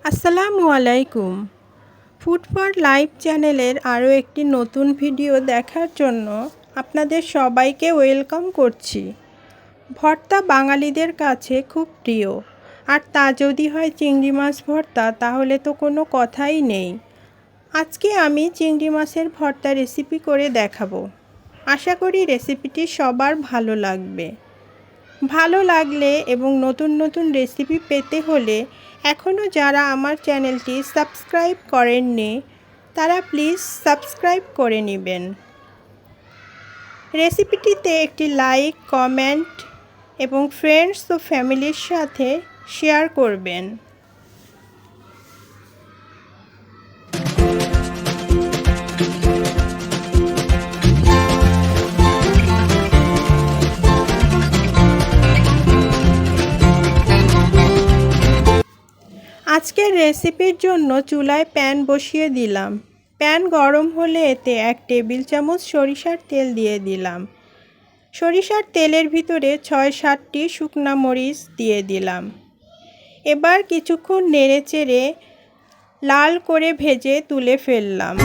আসসালামু আলাইকুম। Food for life চ্যানেলের আরও একটি নতুন ভিডিও দেখার জন্য আপনাদের সবাইকে ওয়েলকাম করছি। ভর্তা বাঙালিদের কাছে খুব প্রিয়, আর তা যদি হয় চিংড়ি মাছ ভর্তা তাহলে তো কোনো কথাই নেই। আজকে আমি চিংড়ি মাছের ভর্তা রেসিপি করে দেখাবো। আশা করি রেসিপিটি সবার ভালো লাগবে। ভালো লাগলে এবং নতুন নতুন রেসিপি পেতে হলে এখনও যারা আমার চ্যানেলটি সাবস্ক্রাইব করেননি তারা প্লিজ সাবস্ক্রাইব করে নেবেন। রেসিপিটিতে একটি লাইক, কমেন্ট এবং ফ্রেন্ডস ও ফ্যামিলির সাথে শেয়ার করবেন। আজকের রেসিপির জন্য চুলায় প্যান বসিয়ে দিলাম। প্যান গরম হলে এতে 1 টেবিল চামচ সরিষার তেল দিয়ে দিলাম। সরিষার তেলের ভিতরে 6-7টি শুকনা মরিচ দিয়ে দিলাম। এবার কিছুক্ষণ নেড়েচেড়ে লাল করে ভেজে তুলে ফেললাম।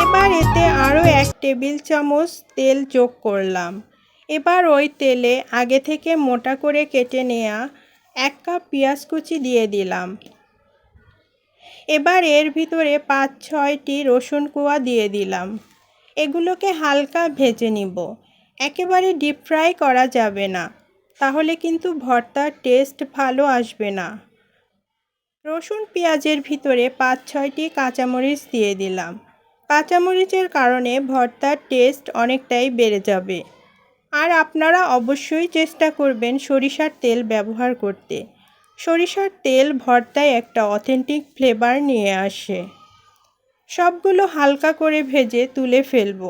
এবার এতে আরও 1 টেবিল চামচ তেল যোগ করলাম। এবার ওই তেলে আগে থেকে মোটা করে কেটে নেওয়া 1 কাপ পেঁয়াজ কুচি দিয়ে দিলাম। এবার এর ভিতরে 5-6টি রসুন কোয়া দিয়ে দিলাম। এগুলোকে হালকা ভেজে নিব। একেবারে ডিপ ফ্রাই করা যাবে না, তাহলে কিন্তু ভর্তার টেস্ট ভালো আসবে না। রসুন পেঁয়াজের ভিতরে 5-6টি কাঁচামরিচ দিয়ে দিলাম। কাঁচামরিচের কারণে ভর্তার টেস্ট অনেকটাই বেড়ে যাবে। আর আপনারা অবশ্যই চেষ্টা করবেন সরিষার তেল ব্যবহার করতে। সরিষার তেল ভর্তায় একটা অথেন্টিক ফ্লেভার নিয়ে আসে। সবগুলো হালকা করে ভেজে তুলে ফেলব।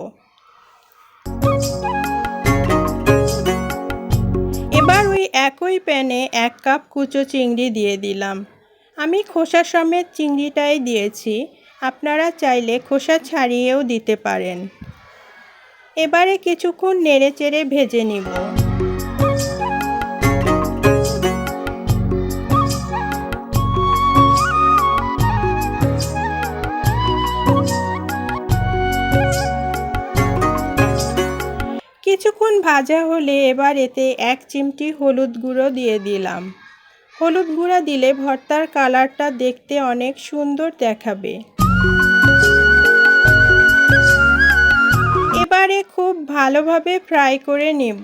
এবার ওই একই প্যানে 1 কাপ কুচো চিংড়ি দিয়ে দিলাম। আমি খোসা সমেত চিংড়িটাই দিয়েছি, আপনারা চাইলে খোসা ছাড়িয়েও দিতে পারেন। এবারে কিছুক্ষণ নেড়েচেড়ে ভেজে নিব। কিছুক্ষণ ভাজা হলে এবার এতে 1 চিমটি হলুদ গুঁড়ো দিয়ে দিলাম। হলুদ গুঁড়া দিলে ভর্তার কালারটা দেখতে অনেক সুন্দর দেখাবে। এবারে খুব ভালোভাবে ফ্রাই করে নেব।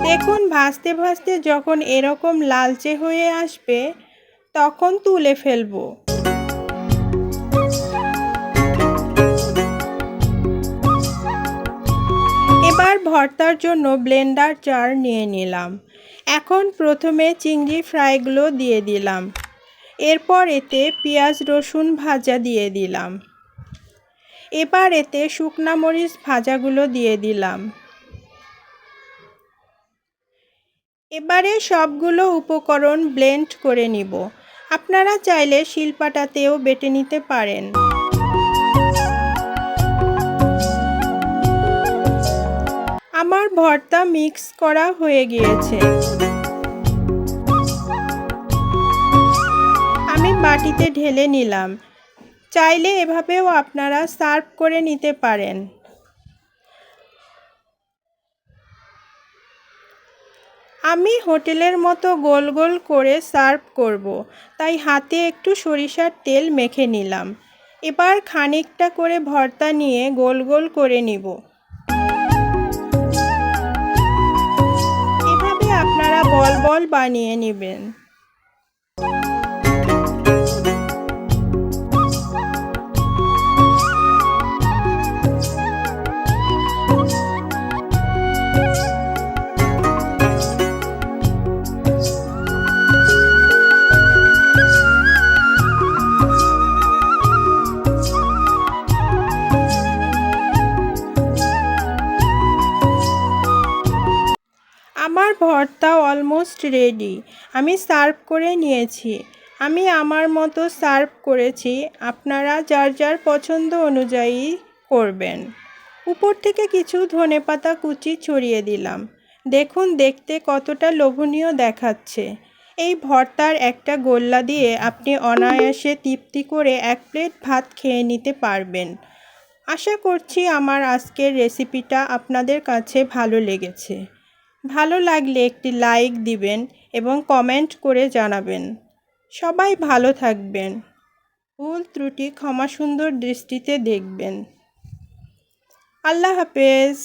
দেখুন ভাজতে ভাজতে যখন এরকম লালচে হয়ে আসবে তখন তুলে ফেলব। এবার ভর্তার জন্য ব্লেন্ডার জার নিয়ে নিলাম। এখন প্রথমে চিংড়ি ফ্রাইগুলো দিয়ে দিলাম। এরপর এতে পেঁয়াজ রসুন ভাজা দিয়ে দিলাম। এবার এতে শুকনা মরিচ ভাজাগুলো দিয়ে দিলাম। এবারে সবগুলো উপকরণ ব্লেন্ড করে নিব। আপনারা চাইলে শিলপাটাতেও বেটে নিতে পারেন। আমার ভর্তা মিক্স করা হয়ে গিয়েছে। আমি বাটিতে ঢেলে নিলাম। চাইলে এভাবেও আপনারা সার্ভ করে নিতে পারেন। আমি হোটেলের মতো গোল গোল করে সার্ভ করব, তাই হাতে একটু সরিষার তেল মেখে নিলাম। এবার খানিকটা করে ভর্তা নিয়ে গোল গোল করে নিব। এভাবে আপনারা বল বল বানিয়ে নেবেন। আমার ভর্তা অলমোস্ট রেডি। আমি সার্ভ করে নিয়েছি। আমি আমার মতো সার্ভ করেছি, আপনারা যার যার পছন্দ অনুযায়ী করবেন। উপর থেকে কিছু ধনেপাতা কুচি ছড়িয়ে দিলাম। দেখুন দেখতে কতটা লোভনীয় দেখাচ্ছে। এই ভর্তার একটা গোল্লা দিয়ে আপনি অনায়াসে তৃপ্তি করে 1 প্লেট ভাত খেয়ে নিতে পারবেন। আশা করছি আমার আজকের রেসিপিটা আপনাদের কাছে ভালো লেগেছে। ভালো লাগলে একটি লাইক দিবেন এবং কমেন্ট করে জানাবেন। সবাই ভালো থাকবেন। ভুল ত্রুটি ক্ষমা সুন্দর দৃষ্টিতে দেখবেন। আল্লাহ হাফেজ।